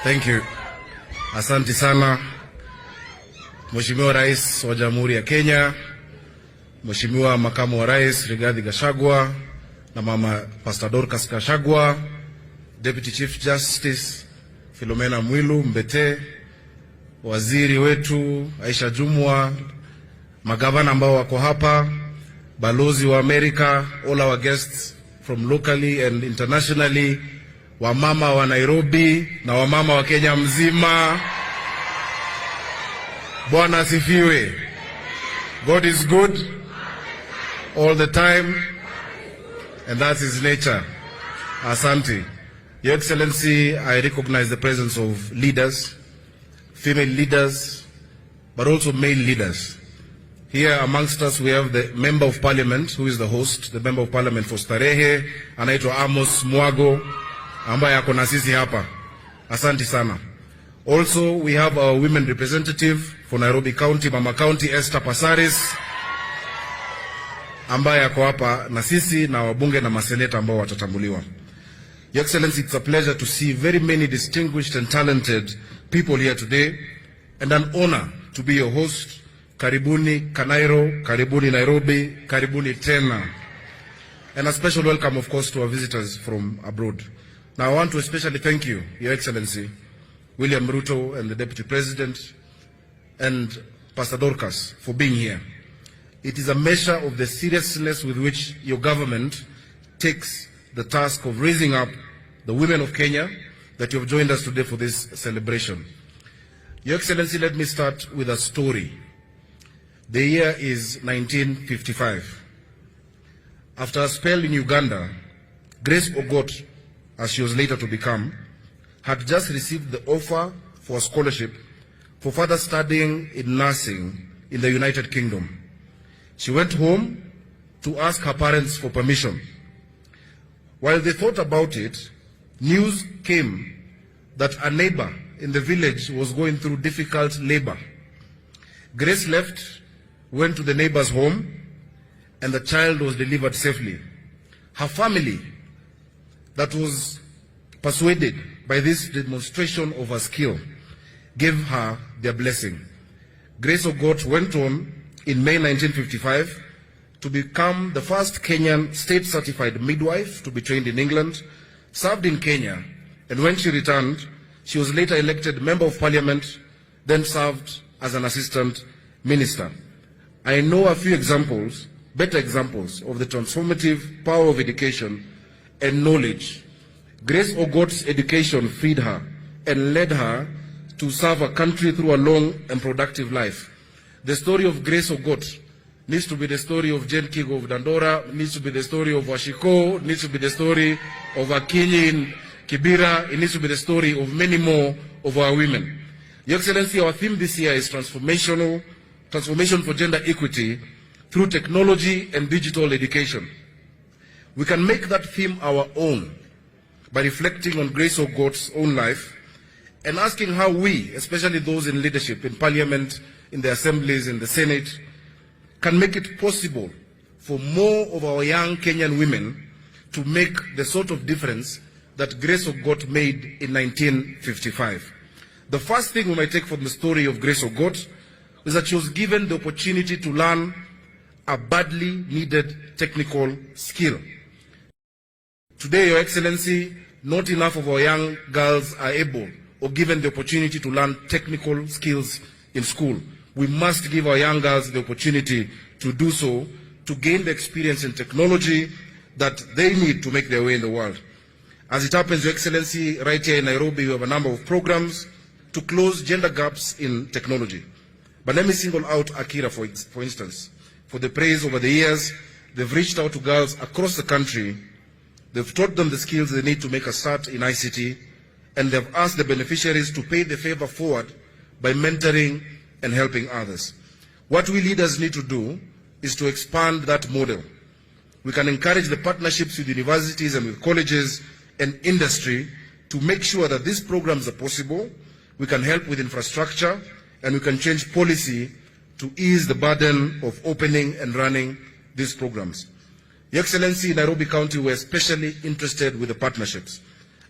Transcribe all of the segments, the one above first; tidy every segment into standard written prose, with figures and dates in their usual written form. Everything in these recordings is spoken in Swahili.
Thank you. Asante sana. Mheshimiwa Rais wa Jamhuri ya Kenya, Mheshimiwa Makamu wa Rais Rigathi Gachagua na Mama Pastor Dorcas Gachagua, Deputy Chief Justice Philomena Mwilu Mbete, waziri wetu Aisha Jumwa, magavana ambao wako hapa, balozi wa Amerika, all our guests from locally and internationally, wamama wa Nairobi na wamama wa Kenya mzima. Bwana asifiwe. God is good all the time, and that's his nature. Asante. Your Excellency, I recognize the presence of leaders, female leaders, but also male leaders. Here amongst us we have the Member of Parliament, who is the host, the Member of Parliament for Starehe, anaitwa Amos Mwago, ambaye ako na sisi hapa. Asante sana. Also, we have our women representative for Nairobi County, Mama County, Esther Pasaris, ambaye ako hapa na sisi, na wabunge na maseneta ambao watatambuliwa. Your Excellency, it's a pleasure to see very many distinguished and talented people here today, and an honor to be your host. Karibuni Kanairo, karibuni Nairobi, karibuni tena. And a special welcome, of course, to our visitors from abroad. Now, I want to especially thank you, Your Excellency, William Ruto and the Deputy President, and Pastor Dorcas for being here. It is a measure of the seriousness with which your government takes the task of raising up the women of Kenya that you have joined us today for this celebration. Your Excellency, let me start with a story. The year is 1955. After a spell in Uganda, Grace Ogot, as she was later to become, had just received the offer for a scholarship for further studying in nursing in the United Kingdom. She went home to ask her parents for permission. While they thought about it, news came that a neighbor in the village was going through difficult labor. Grace left, went to the neighbor's home, and the child was delivered safely. Her family, that was persuaded by this demonstration of her skill, gave her their blessing. Grace Ogot went on in May 1955 to become the first Kenyan state-certified midwife to be trained in England, served in Kenya, and when she returned, she was later elected Member of Parliament, then served as an assistant minister. I know a few examples, better examples, of the transformative power of education and knowledge. Grace Ogot's education freed her and led her to serve her country through a long and productive life. The story of Grace Ogot needs to be the story of Jane Kigo of Dandora, needs to be the story of Washiko, needs to be the story of Akinyi in Kibera, it needs to be the story of many more of our women. Your Excellency, our theme this year is transformation for gender equity through technology and digital education. We can make that theme our own by reflecting on Grace Ogot's own life and asking how we, especially those in leadership, in Parliament, in the assemblies, in the Senate, can make it possible for more of our young Kenyan women to make the sort of difference that Grace Ogot made in 1955. The first thing we might take from the story of Grace Ogot is that she was given the opportunity to learn a badly needed technical skill. Today, Your Excellency, not enough of our young girls are able or given the opportunity to learn technical skills in school. We must give our young girls the opportunity to do so, to gain the experience in technology that they need to make their way in the world. As it happens, Your Excellency, right here in Nairobi, we have a number of programs to close gender gaps in technology. But let me single out Akira, for instance. For the praise over the years, they've reached out to girls across the country. They've taught them the skills they need to make a start in ICT, and they've asked the beneficiaries to pay the favor forward by mentoring and helping others. What we leaders need to do is to expand that model. We can encourage the partnerships with universities and with colleges and industry to make sure that these programs are possible. We can help with infrastructure, and we can change policy to ease the burden of opening and running these programs. Your Excellency, in Nairobi County, we're especially interested with the partnerships.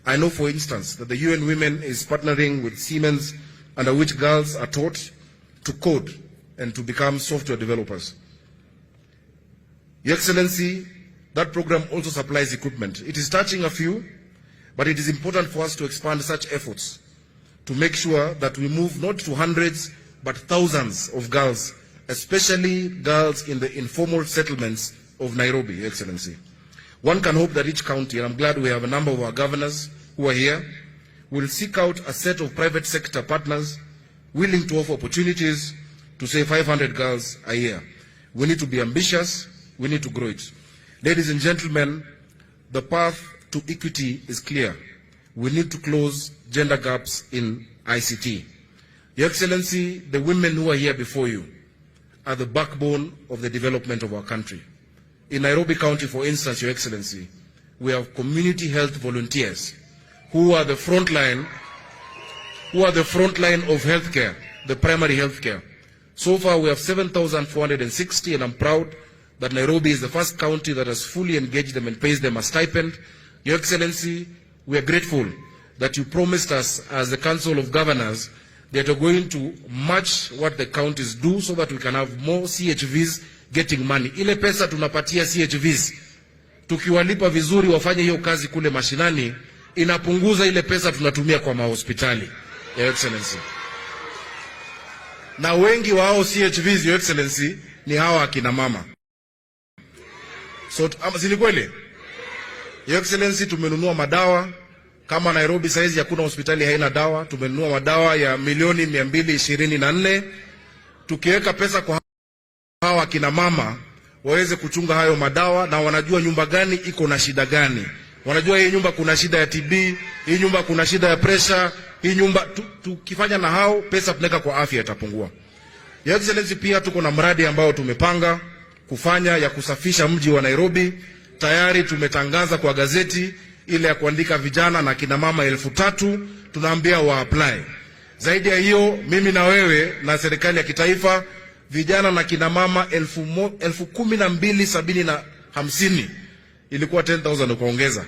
I know, for instance, that the UN Women is partnering with Siemens, under which girls are taught to code and to become software developers. Your Excellency, that program also supplies equipment. It is touching a few, but it is important for us to expand such efforts to make sure that we move not to hundreds, but thousands of girls, especially girls in the informal settlements of Nairobi, Your Excellency. One can hope that each county, and I'm glad we have a number of our governors who are here, will seek out a set of private sector partners willing to offer opportunities to say 500 girls a year. We need to be ambitious, we need to grow it. Ladies and gentlemen, the path to equity is clear. We need to close gender gaps in ICT. Your Excellency, the women who are here before you are the backbone of the development of our country. In Nairobi County, for instance, Your Excellency, we have community health volunteers who are the front line of healthcare, the primary healthcare. So far, we have 7,460, and I'm proud that Nairobi is the first county that has fully engaged them and pays them a stipend. Your Excellency, we are grateful that you promised us as the Council of Governors that you're going to match what the counties do so that we can have more CHVs getting money. Ile pesa tunapatia CHVs, tukiwalipa vizuri wafanye hiyo kazi kule mashinani, inapunguza ile pesa tunatumia kwa mahospitali, Your Excellency. Na wengi wa hao CHVs, Your Excellency, ni hawa akina mama. So, si ni kweli? Your Excellency, tumenunua madawa. Kama Nairobi saizi hakuna hospitali haina dawa, tumenunua madawa ya milioni 224. Tukiweka pesa kwa hawa kina mama waweze kuchunga hayo madawa, na wanajua nyumba gani iko na shida gani. Wanajua hii nyumba kuna shida ya TB, hii nyumba kuna shida ya pressure, hii nyumba tukifanya na hao pesa tunaweka kwa afya itapungua. Your Excellency, pia tuko na mradi ambao tumepanga kufanya ya kusafisha mji wa Nairobi. Tayari tumetangaza kwa gazeti ile ya kuandika vijana na kina mama 3,000, tunaambia wa apply. Zaidi ya hiyo, mimi na wewe na serikali ya kitaifa, vijana na kina mama 12,750 ilikuwa 10,000 ukaongeza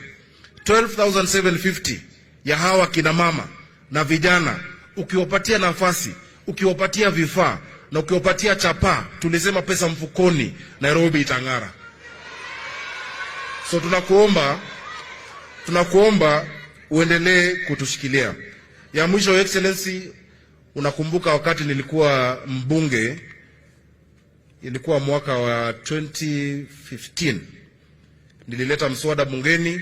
12,750 ya hawa kina mama na vijana. Ukiwapatia nafasi, ukiwapatia vifaa na ukiwapatia chapa, tulisema pesa mfukoni, Nairobi itang'ara. So tunakuomba uendelee kutushikilia. Ya mwisho, Your Excellency, unakumbuka wakati nilikuwa mbunge, ilikuwa mwaka wa 2015, nilileta mswada bungeni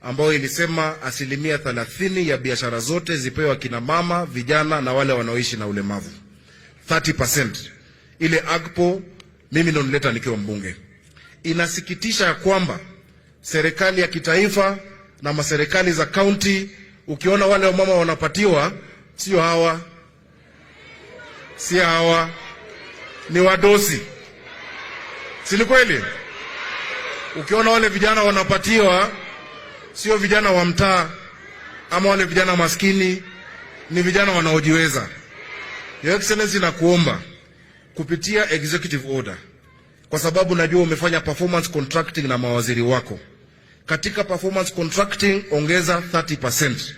ambao ilisema 30% ya biashara zote zipewe kina mama, vijana na wale wanaoishi na ulemavu. 30%. Ile agpo mimi ndo nileta nikiwa mbunge. Inasikitisha ya kwamba serikali ya kitaifa na maserikali za county, ukiona wale wamama wanapatiwa, sio hawa, si hawa, ni wadosi. Si ni kweli? Ukiona wale vijana wanapatiwa, sio vijana wa mtaa ama wale vijana maskini, ni vijana wanaojiweza. Your Excellency, nakuomba kupitia executive order, kwa sababu najua umefanya performance contracting na mawaziri wako. Katika performance contracting ongeza 30%.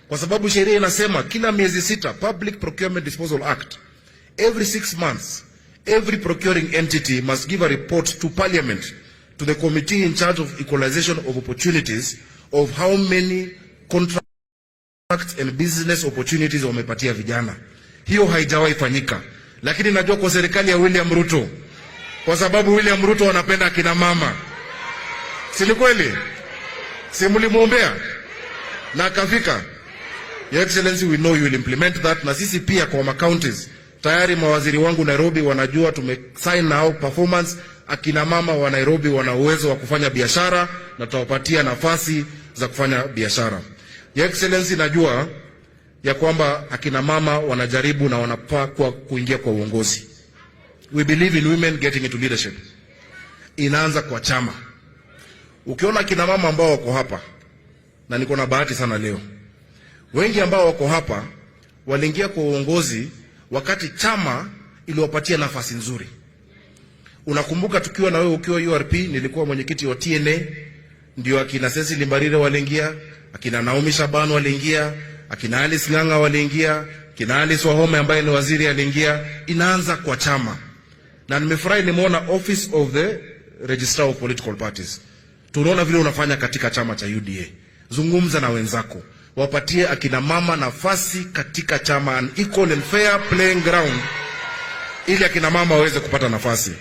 Kwa sababu sheria inasema kila miezi 6, Public Procurement Disposal Act, every 6 months, every procuring entity must give a report to Parliament, to the committee in charge of equalization of opportunities, of how many contracts and business opportunities wamepatia vijana. Hiyo haijawahi fanyika. Lakini najua kwa serikali ya William Ruto, kwa sababu William Ruto anapenda kina mama. Si ni kweli? Si mlimuombea na akafika? Your Excellency, we know you will implement that. Na sisi pia kwa counties, tayari mawaziri wangu Nairobi wanajua tumesign now performance. Akina mama wa Nairobi wana uwezo wa kufanya biashara na tutawapatia nafasi za kufanya biashara. Your Excellency, najua ya kwamba akina mama wanajaribu na wanapaa kuingia kwa uongozi. We believe in women getting into leadership. Inaanza kwa chama. Ukiona kina mama ambao wako hapa, na niko na bahati sana leo, wengi ambao wako hapa waliingia kwa uongozi wakati chama iliwapatia nafasi nzuri. Unakumbuka tukiwa na wewe ukiwa URP, nilikuwa mwenyekiti wa TNA, ndio akina Cecily Mbarire waliingia, akina Naomi Shaban waliingia, akina Alice Ng'ang'a waliingia, kina Alice Wahome ambaye ni waziri aliingia. Inaanza kwa chama, na nimefurahi nimeona Office of the Registrar of Political Parties. Tunaona vile unafanya katika chama cha UDA. Zungumza na wenzako, wapatie akina mama nafasi katika chama, an equal and fair playing ground, ili akina mama waweze kupata nafasi.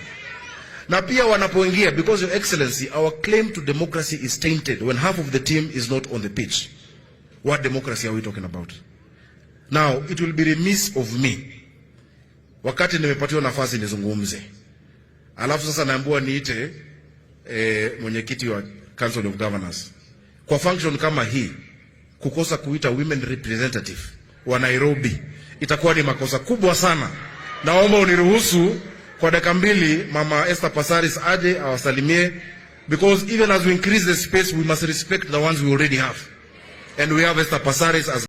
Na pia wanapoingia, because your excellency, our claim to democracy is tainted when half of the team is not on the pitch. What democracy are we talking about? Now, it will be remiss of me, wakati nimepatiwa nafasi nizungumze, alafu sasa naambiwa niite mwenyekiti wa Council of Governors. Kwa function kama hii, kukosa kuita women representative wa Nairobi itakuwa ni makosa kubwa sana. Naomba uniruhusu kwa dakika mbili Mama Esther Passaris aje awasalimie, because even as we increase the space, we must respect the ones we already have. And we have Esther Passaris as